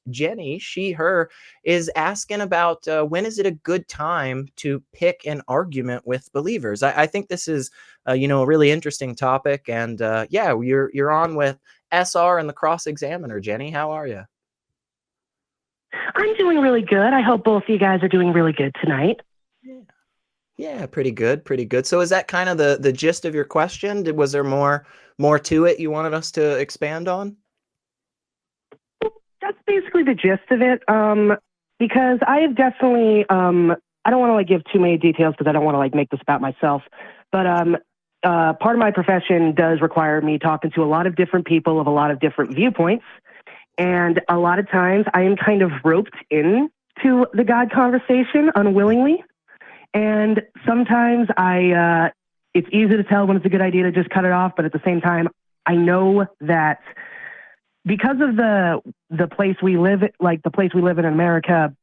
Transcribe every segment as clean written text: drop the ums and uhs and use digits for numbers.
Jenny, she, her, is asking about when is it a good time to pick an argument with believers? I think this is, a really interesting topic. And yeah, you're on with SR and the Cross Examiner. Jenny, how are you? I'm doing really good. I hope both of you guys are doing really good tonight. Yeah, pretty good, pretty good. So is that kind of the gist of your question? Was there more to it you wanted us to expand on? That's basically the gist of it. Because I have definitely, I don't want to give too many details because I don't want to make this about myself. But part of my profession does require me talking to a lot of different people of a lot of different viewpoints. And a lot of times I am kind of roped into the God conversation unwillingly. And sometimes it's easy to tell when it's a good idea to just cut it off. But at the same time, I know that because of the place we live, the place we live in America,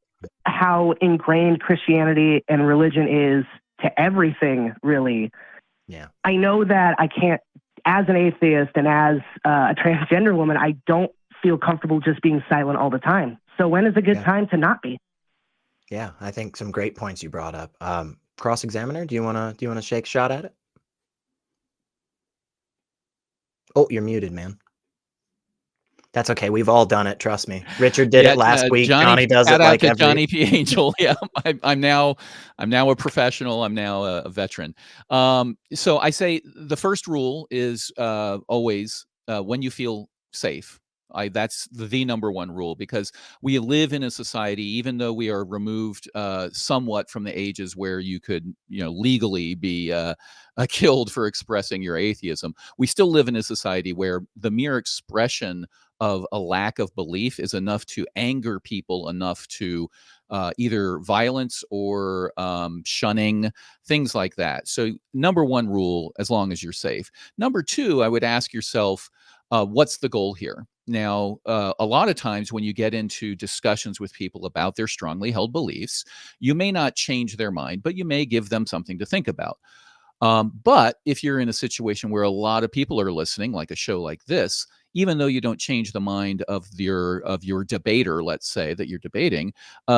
how ingrained Christianity and religion is to everything, really. Yeah. I know that I can't, as an atheist and as a transgender woman, I don't feel comfortable just being silent all the time. So when is a good time to not be? Yeah, I think some great points you brought up. Cross Examiner, do you wanna shake a shot at it? Oh, you're muted, man. That's okay. We've all done it. Trust me. Richard did it last week. Johnny does it like every. Johnny P. Angel. Yeah, I'm now a professional. I'm now a veteran. So I say the first rule is always when you feel safe. That's the number one rule, because we live in a society, even though we are removed somewhat from the ages where you could, legally be killed for expressing your atheism. We still live in a society where the mere expression of a lack of belief is enough to anger people, enough to either violence or shunning, things like that. So number one rule, as long as you're safe. Number two, I would ask yourself, what's the goal here? Now, a lot of times when you get into discussions with people about their strongly held beliefs, you may not change their mind, but you may give them something to think about. But if you're in a situation where a lot of people are listening, like a show like this, even though you don't change the mind of your debater, let's say, that you're debating,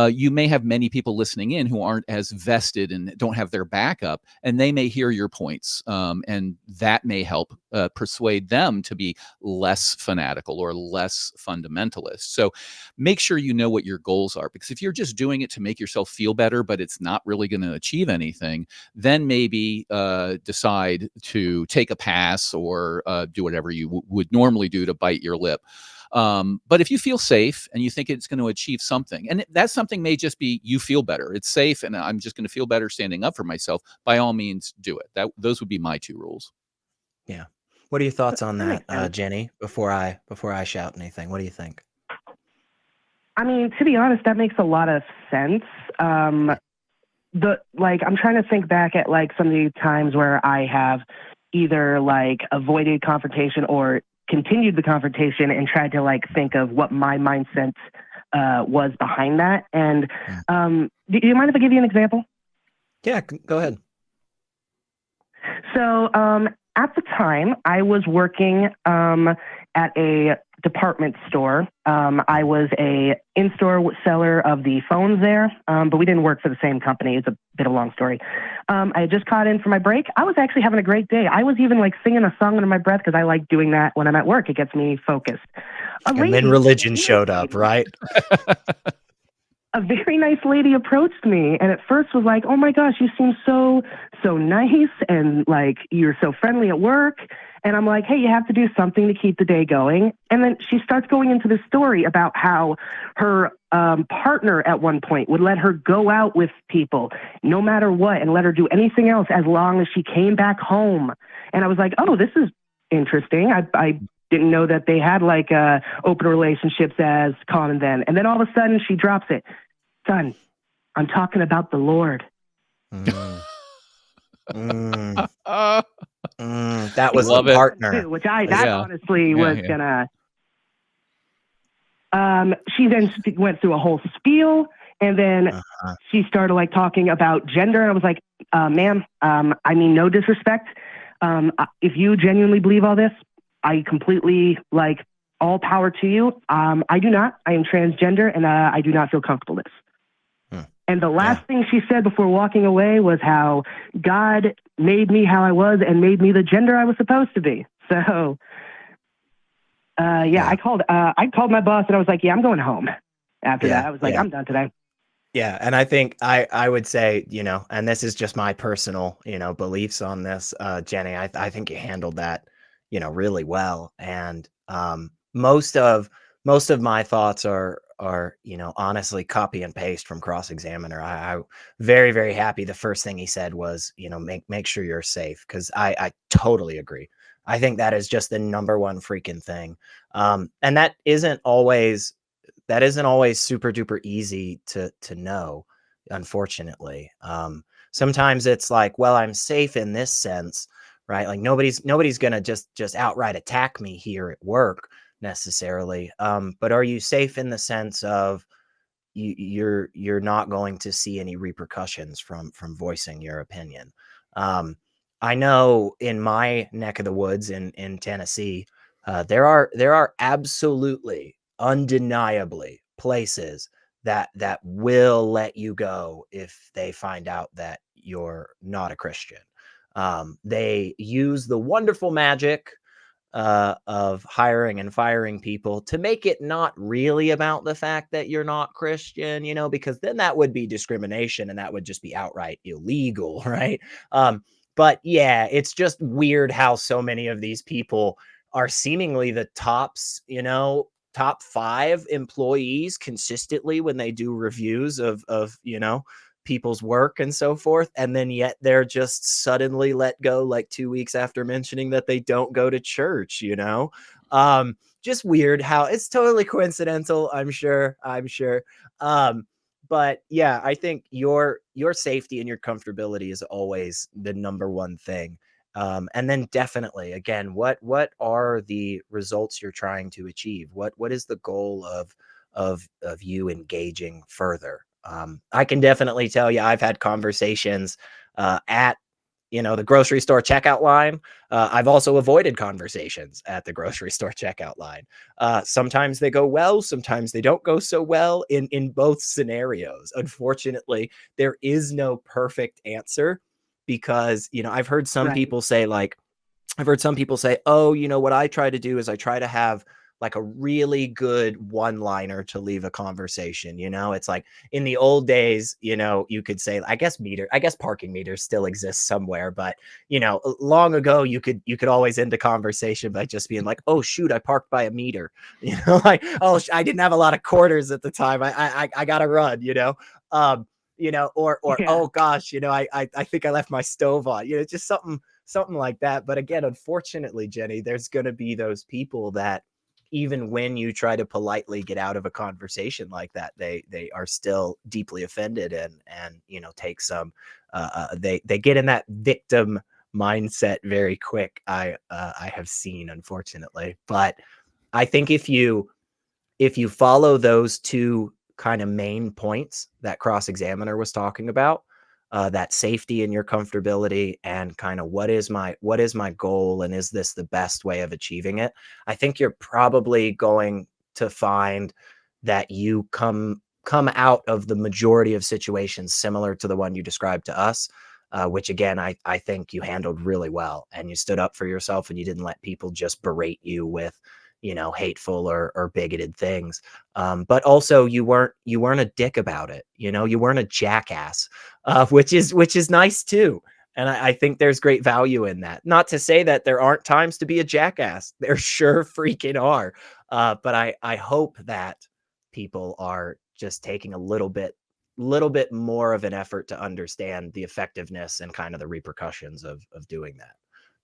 you may have many people listening in who aren't as vested and don't have their backup, and they may hear your points, and that may help persuade them to be less fanatical or less fundamentalist. So make sure you know what your goals are, because if you're just doing it to make yourself feel better, but it's not really going to achieve anything, then maybe decide to take a pass or do whatever you would normally do to bite your lip. But if you feel safe and you think it's going to achieve something, and that something may just be you feel better, it's safe, and I'm just going to feel better standing up for myself, by all means do it. Those would be my two rules. Yeah. What are your thoughts on that, Jenny, before I shout anything? What do you think? I mean, to be honest, that makes a lot of sense. I'm trying to think back at some of the times where I have either avoided confrontation or continued the confrontation and tried to think of what my mindset was behind that. And do you mind if I give you an example? Yeah, go ahead. So at the time, I was working at a department store. I was a in-store seller of the phones there, but we didn't work for the same company. It's a bit of a long story. I had just caught in for my break. I was actually having a great day. I was even singing a song under my breath because I like doing that when I'm at work. It gets me focused. And then religion showed up, right? A very nice lady approached me and at first was like, "Oh my gosh, you seem so nice and you're so friendly at work." And I'm like, "Hey, you have to do something to keep the day going." And then she starts going into this story about how her partner at one point would let her go out with people no matter what and let her do anything else as long as she came back home. And I was like, "Oh, this is interesting." I didn't know that they had open relationships as common then. And then all of a sudden she drops it. "Son, I'm talking about the Lord." That was the partner. Which honestly was gonna. She then went through a whole spiel, and then she started talking about gender. And I was like, "Ma'am, I mean, no disrespect. If you genuinely believe all this, I completely all power to you. I do not. I am transgender, and I do not feel comfortable with this. And the last thing she said before walking away was how God made me how I was and made me the gender I was supposed to be. So, I called my boss and I was like, yeah, I'm going home. After that, I was like, I'm done today. Yeah. And I think I would say, you know, and this is just my personal, you know, beliefs on this, Jenny, I think you handled that, you know, really well. And most of my thoughts are, you know, honestly copy and paste from Cross Examiner. I very, very happy. The first thing he said was, you know, make sure you're safe. Cause I totally agree. I think that is just the number one freaking thing. And that isn't always super duper easy to know, unfortunately. Sometimes it's like, well, I'm safe in this sense, right? Like nobody's gonna just outright attack me here at work necessarily. But are you safe in the sense of you're not going to see any repercussions from voicing your opinion? I know in my neck of the woods in Tennessee, there are absolutely, undeniably places that will let you go if they find out that you're not a Christian. They use the wonderful magic of hiring and firing people to make it not really about the fact that you're not Christian, you know, because then that would be discrimination and that would just be outright illegal, right? But yeah, it's just weird how so many of these people are seemingly the tops, you know, top 5 employees consistently when they do reviews of, you know, people's work and so forth, and then yet they're just suddenly let go like 2 weeks after mentioning that they don't go to church, you know. Just weird how it's totally coincidental, I'm sure. um but yeah, I think your safety and your comfortability is always the number one thing. And then definitely, again, what are the results you're trying to achieve? What is the goal of you engaging further? I can definitely tell you, I've had conversations at, you know, the grocery store checkout line. I've also avoided conversations at the grocery store checkout line. Sometimes they go well, sometimes they don't go so well in both scenarios. Unfortunately, there is no perfect answer because, you know, I've heard some people say, oh, you know, what I try to do is I try to have like a really good one liner to leave a conversation. You know, it's like in the old days, you know, you could say, I guess parking meters still exist somewhere, but you know, long ago you could always end a conversation by just being like, oh shoot, I parked by a meter, you know, like, oh, I didn't have a lot of quarters at the time. I gotta run, you know. You know, or oh gosh, you know, I think I left my stove on, you know, just something like that. But again, unfortunately, Jenny, there's going to be those people that even when you try to politely get out of a conversation like that, they are still deeply offended and you know, take some they get in that victim mindset very quick. I have seen, unfortunately. But I think if you follow those two kind of main points that Cross Examiner was talking about, that safety and your comfortability, and kind of what is my goal, and is this the best way of achieving it? I think you're probably going to find that you come out of the majority of situations similar to the one you described to us, which again, I think you handled really well, and you stood up for yourself and you didn't let people just berate you with, you know, hateful or bigoted things. But also you weren't a dick about it. You know, you weren't a jackass, which is nice too. And I think there's great value in that. Not to say that there aren't times to be a jackass. There sure freaking are. But I hope that people are just taking a little bit more of an effort to understand the effectiveness and kind of the repercussions of doing that.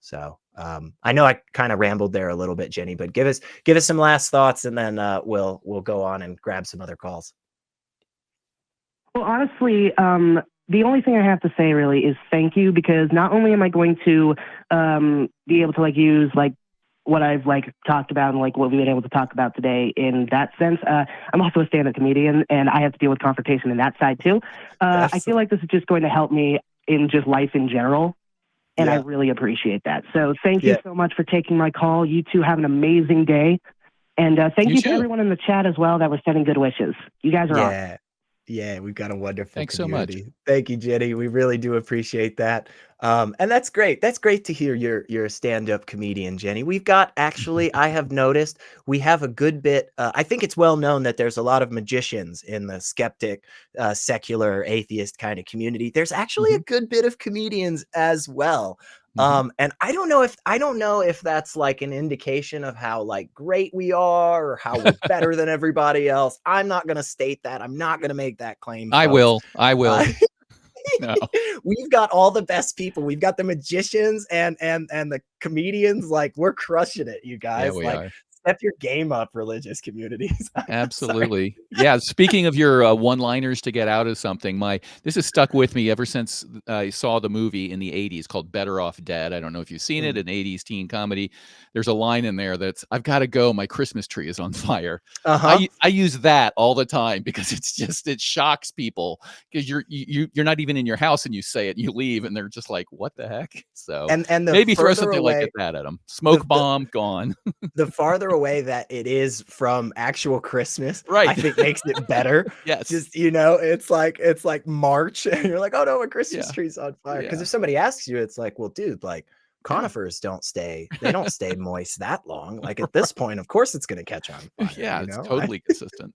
So I know I kind of rambled there a little bit, Jenny, but give us some last thoughts, and then we'll go on and grab some other calls. Well, honestly, the only thing I have to say really is thank you, because not only am I going to be able to like use like what I've like talked about and like what we've been able to talk about today in that sense, I'm also a stand-up comedian and I have to deal with confrontation in that side too. I feel like this is just going to help me in just life in general. And I really appreciate that. So thank you so much for taking my call. You two have an amazing day. And thank You you to too. everyone in the chat as well that was sending good wishes. You guys are awesome. Yeah. Yeah, we've got a wonderful Thanks so much. community. Thank you, Jenny. We really do appreciate that. And that's great. That's great to hear you're a stand-up comedian, Jenny. We've got actually, I have noticed we have a good bit. I think it's well known that there's a lot of magicians in the skeptic, secular, atheist kind of community. There's actually a Mhm. good bit of comedians as well. Mhm. And I don't know if that's like an indication of how like great we are or how we're better than everybody else. I'm not going to state that. I'm not going to make that claim, I folks. will. I will. Uh, No. we've got all the best people. We've got the magicians and the comedians. Like we're crushing it, you Yeah, guys. we Like are. step your game up, religious communities. Sorry. Absolutely. Yeah, speaking of your, one-liners to get out of something, this has stuck with me ever since I saw the movie in the '80s called Better Off Dead. I don't know if you've seen it, Mm. an '80s teen comedy. There's a line in there that's, "I've gotta go, my Christmas tree is on fire." Uh-huh. I use that all the time because it shocks people because you're not even in your house and you say it and you leave and they're just like, "What the heck?" So, And the maybe throw further something like away, that at them. the Smoke bomb, gone. the farther away that it is from actual Christmas, I Right. think makes it better. Yes. Just, it's like March and you're like, "Oh no, my Christmas Yeah. tree's on fire." Because Yeah. if somebody asks you, it's like, "Well, dude, like Yeah. conifers they don't stay moist that long. Like at this point, of course it's gonna catch on fire, Yeah, you it's know?" totally consistent.